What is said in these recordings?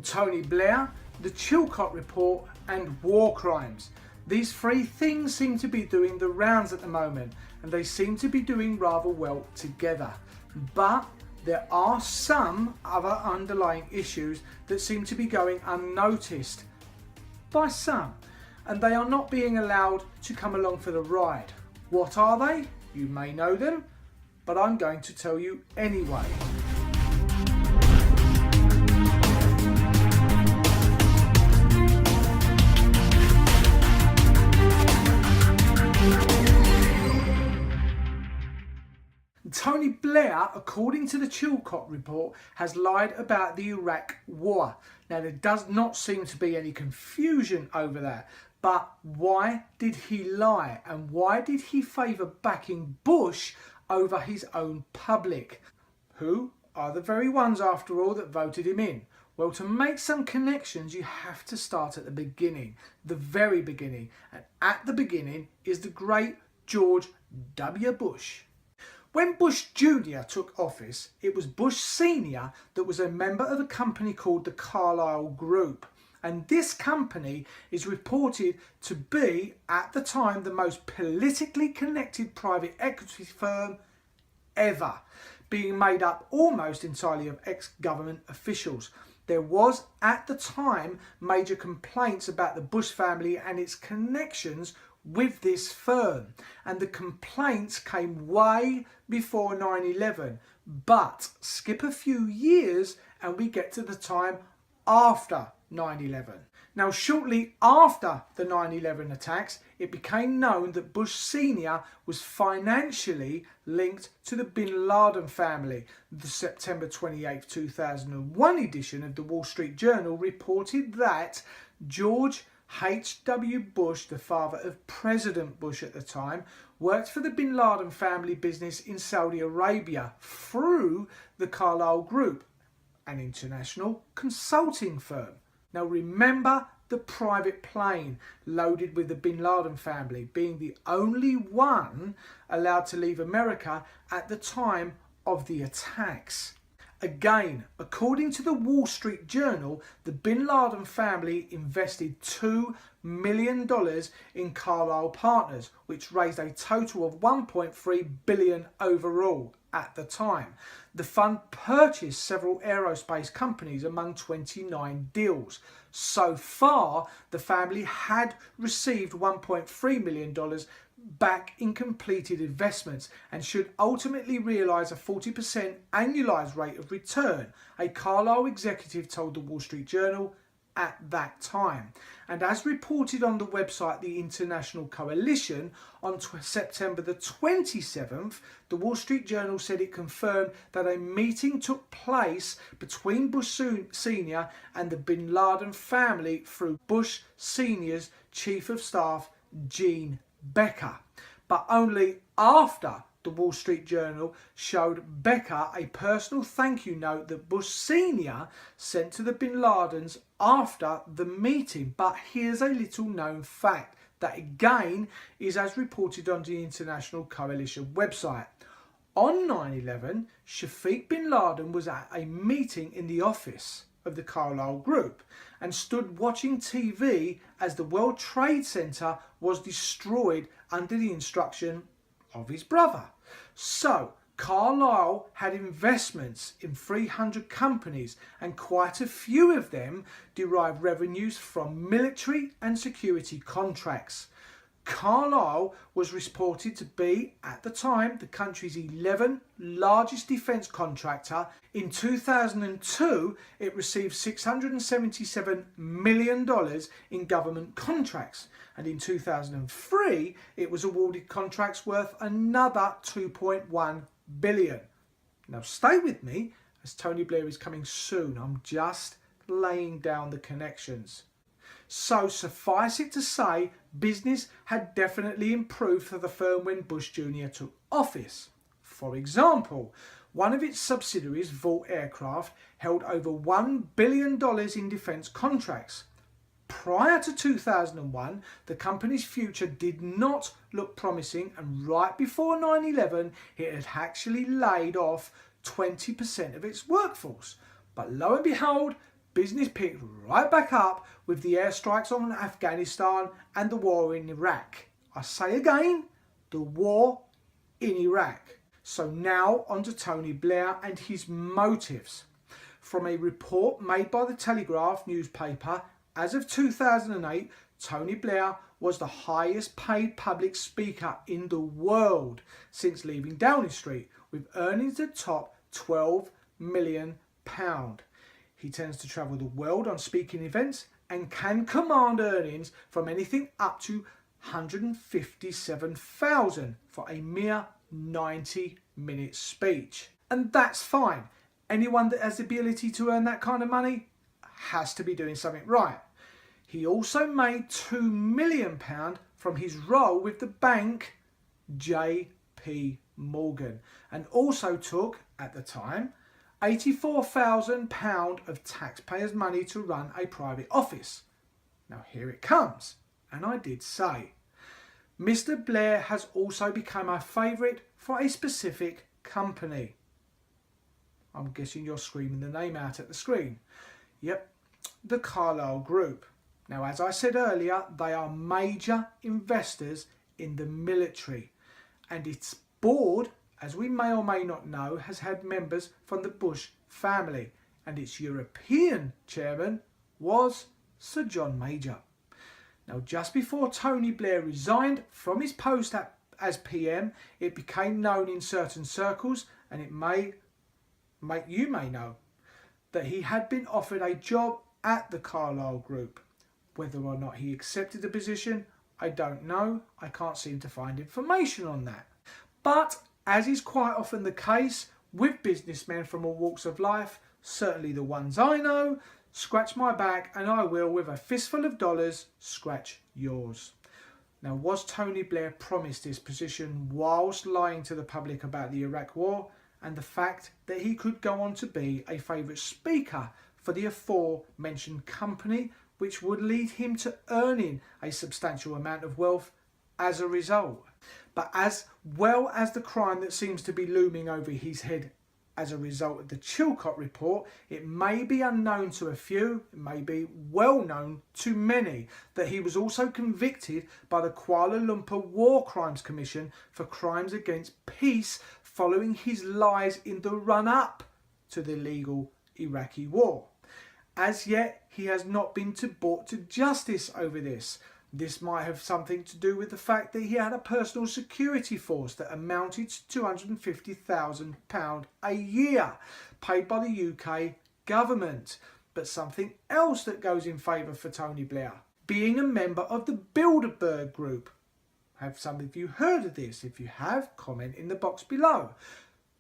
Tony Blair, the Chilcot Report and war crimes. These three things seem to be doing the rounds at the moment, and they seem to be doing rather well together. But there are some other underlying issues that seem to be going unnoticed by some, and they are not being allowed to come along for the ride. What are they? You may know them, but I'm going to tell you anyway. Tony Blair, according to the Chilcot Report, has lied about the Iraq War. Now, there does not seem to be any confusion over that, but why did he lie, and why did he favour backing Bush over his own public, who are the very ones, after all, that voted him in? Well, to make some connections, you have to start at the beginning, the very beginning, and at the beginning is the great George W. Bush. When Bush Jr. took office, it was Bush Sr. that was a member of a company called the Carlyle Group. And this company is reported to be, at the time, the most politically connected private equity firm ever, being made up almost entirely of ex-government officials. There was, at the time, major complaints about the Bush family and its connections with this firm, and the complaints came way before 9/11. But skip a few years and we get to the time after 9/11. Now, shortly after the 9/11 attacks, it became known that Bush Sr. was financially linked to the Bin Laden family. The September 28, 2001 edition of the Wall Street Journal reported that George H.W. Bush, the father of President Bush at the time, worked for the Bin Laden family business in Saudi Arabia through the Carlyle Group, an international consulting firm. Now, remember the private plane loaded with the Bin Laden family being the only one allowed to leave America at the time of the attacks. Again, according to the Wall Street Journal, the Bin Laden family invested $2 million in Carlyle Partners, which raised a total of $1.3 billion overall at the time. The fund purchased several aerospace companies among 29 deals. So far, the family had received $1.3 million back in completed investments and should ultimately realise a 40% annualised rate of return, a Carlyle executive told the Wall Street Journal at that time. And as reported on the website The International Coalition on September the 27th, the Wall Street Journal said it confirmed that a meeting took place between Bush Sr. and the Bin Laden family through Bush Sr.'s Chief of Staff, Gene Becker, but only after the Wall Street Journal showed Becker a personal thank you note that Bush Sr. sent to the Bin Ladens after the meeting. But here's a little known fact that again is as reported on the International Coalition website. On 9/11, Shafiq bin Laden was at a meeting in the office of the Carlyle Group and stood watching TV as the World Trade Center was destroyed under the instruction of his brother. So Carlyle had investments in 300 companies, and quite a few of them derived revenues from military and security contracts. Carlyle was reported to be, at the time, the country's 11th largest defence contractor. In 2002, it received $677 million in government contracts. And in 2003, it was awarded contracts worth another $2.1 billion. Now, stay with me, as Tony Blair is coming soon. I'm just laying down the connections. So suffice it to say, business had definitely improved for the firm when Bush Jr. took office. For example, one of its subsidiaries, Vought Aircraft, held over $1 billion in defence contracts. Prior to 2001, the company's future did not look promising, and right before 9/11, it had actually laid off 20% of its workforce. But lo and behold, business picked right back up with the airstrikes on Afghanistan and the war in Iraq. I say again, the war in Iraq. So now on to Tony Blair and his motives. From a report made by the Telegraph newspaper, as of 2008, Tony Blair was the highest paid public speaker in the world since leaving Downing Street, with earnings that top £12 million. He tends to travel the world on speaking events and can command earnings from anything up to $157,000 for a mere 90-minute speech. And that's fine. Anyone that has the ability to earn that kind of money has to be doing something right. He also made £2 million from his role with the bank JP Morgan, and also took, at the time, £84,000 of taxpayers' money to run a private office. Now here it comes, and I did say, Mr. Blair has also become a favourite for a specific company. I'm guessing you're screaming the name out at the screen. Yep, the Carlyle Group. Now, as I said earlier, they are major investors in the military, and its board, as we may or may not know, has had members from the Bush family, and its European chairman was Sir John Major. Now, just before Tony Blair resigned from his post as PM, it became known in certain circles, and you may know, that he had been offered a job at the Carlyle Group. Whether or not he accepted the position, I don't know. I can't seem to find information on that. But, as is quite often the case with businessmen from all walks of life, certainly the ones I know, scratch my back and I will, with a fistful of dollars, scratch yours. Now, was Tony Blair promised this position whilst lying to the public about the Iraq War and the fact that he could go on to be a favourite speaker for the aforementioned company, which would lead him to earning a substantial amount of wealth as a result? But as well as the crime that seems to be looming over his head as a result of the Chilcot report, it may be unknown to a few, it may be well known to many, that he was also convicted by the Kuala Lumpur War Crimes Commission for crimes against peace following his lies in the run-up to the illegal Iraqi war. As yet, he has not been brought to justice over this. This might have something to do with the fact that he had a personal security force that amounted to £250,000 a year, paid by the UK government. But something else that goes in favour for Tony Blair, being a member of the Bilderberg Group. Have some of you heard of this? If you have, comment in the box below.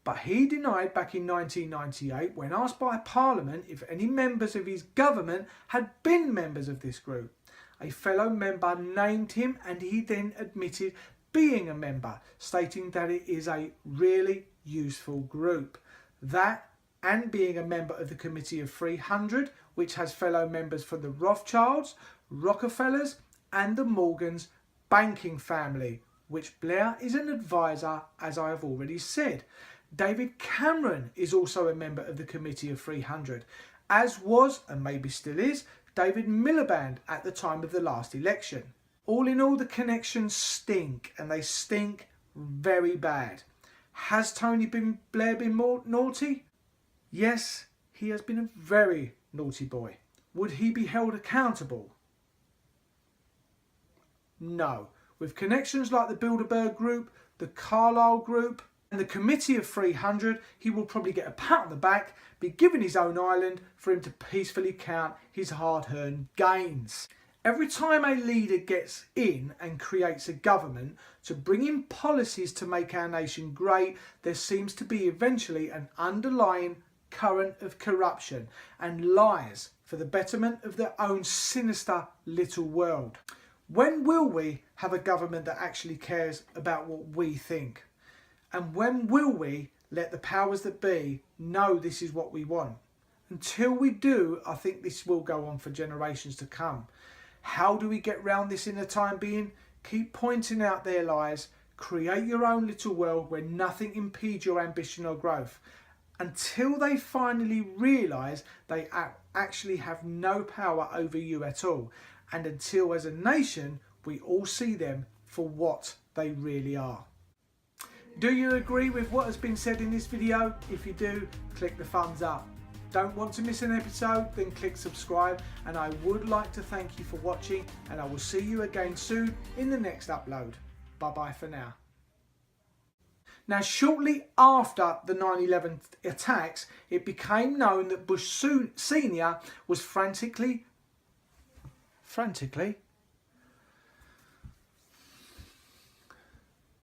But he denied back in 1998, when asked by Parliament if any members of his government had been members of this group. A fellow member named him, and he then admitted being a member, stating that it is a really useful group. That, and being a member of the Committee of 300, which has fellow members from the Rothschilds, Rockefellers and the Morgans banking family, which Blair is an advisor, as I have already said. David Cameron is also a member of the Committee of 300, as was, and maybe still is, David Miliband at the time of the last election. All in all, the connections stink, and they stink very bad. Has Tony Blair been more naughty? Yes, he has been a very naughty boy. Would he be held accountable? No. With connections like the Bilderberg Group, the Carlyle Group and the Committee of 300, he will probably get a pat on the back, be given his own island for him to peacefully count his hard-earned gains. Every time a leader gets in and creates a government to bring in policies to make our nation great, there seems to be eventually an underlying current of corruption and lies for the betterment of their own sinister little world. When will we have a government that actually cares about what we think? And when will we let the powers that be know this is what we want? Until we do, I think this will go on for generations to come. How do we get round this in the time being? Keep pointing out their lies, create your own little world where nothing impedes your ambition or growth. until they finally realise they actually have no power over you at all, and until as a nation we all see them for what they really are. Do you agree with what has been said in this video? If you do, click the thumbs up. Don't want to miss an episode? Then click subscribe, and I would like to thank you for watching, and I will see you again soon in the next upload. Bye bye for now. Now, shortly after the 9/11 attacks, it became known that Bush Senior was frantically